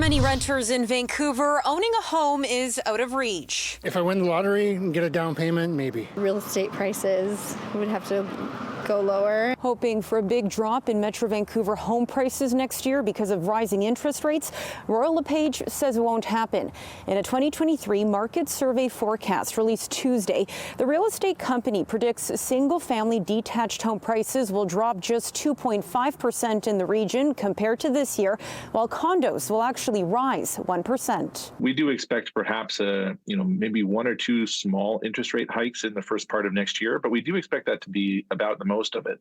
many renters in Vancouver, owning a home is out of reach. If I win the lottery and get a down payment, maybe. Real estate prices would have to go lower. Hoping for a big drop in Metro Vancouver home prices next year because of rising interest rates, Royal LePage says it won't happen. In a 2023 market survey forecast released Tuesday, the real estate company predicts single-family detached home prices will drop just 2.5% in the region compared to this year, while condos will actually rise 1%. We do expect perhaps maybe one or two small interest rate hikes in the first part of next year, but we do expect that to be about the most of it.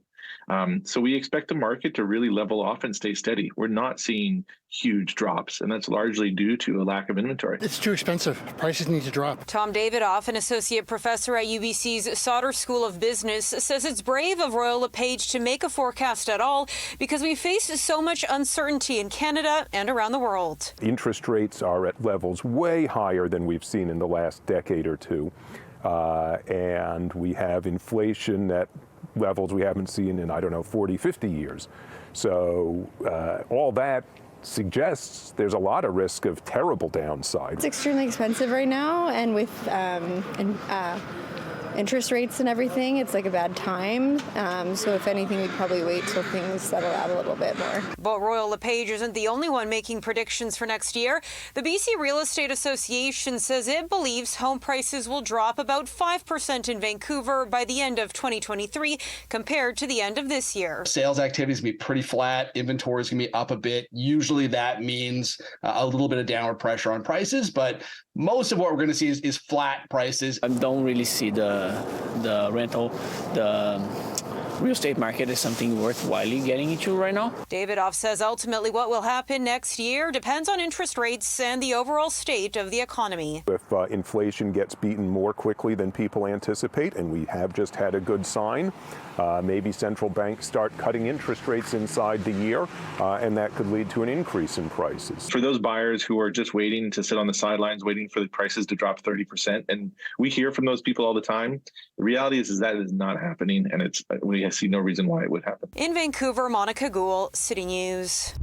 So we expect the market to really level off and stay steady. We're not seeing huge drops, and that's largely due to a lack of inventory. It's too expensive. Prices need to drop. Tom Davidoff, an associate professor at UBC's Sauder School of Business, says it's brave of Royal LePage to make a forecast at all because we face so much uncertainty in Canada and around the world. Interest rates are at levels way higher than we've seen in the last decade or two, and we have inflation at levels we haven't seen in, 40, 50 years. So all that suggests there's a lot of risk of terrible downside. It's extremely expensive right now, and with interest rates and everything, it's like a bad time. So if anything, we'd probably wait till things settle out a little bit more. But Royal LePage isn't the only one making predictions for next year. The BC Real Estate Association says it believes home prices will drop about 5% in Vancouver by the end of 2023 compared to the end of this year. Sales activity is going to be pretty flat. Inventory is going to be up a bit. Usually that means a little bit of downward pressure on prices, but most of what we're going to see is flat prices. I don't really see the rental, the real estate market is something worthwhile getting into right now. Davidoff says ultimately what will happen next year depends on interest rates and the overall state of the economy. If inflation gets beaten more quickly than people anticipate, and we have just had a good sign, maybe central banks start cutting interest rates inside the year, and that could lead to an increase in prices. For those buyers who are just waiting to sit on the sidelines, waiting for the prices to drop 30%, and we hear from those people all the time, the reality is that is not happening, and we see no reason why it would happen. In Vancouver, Monica Gould, City News.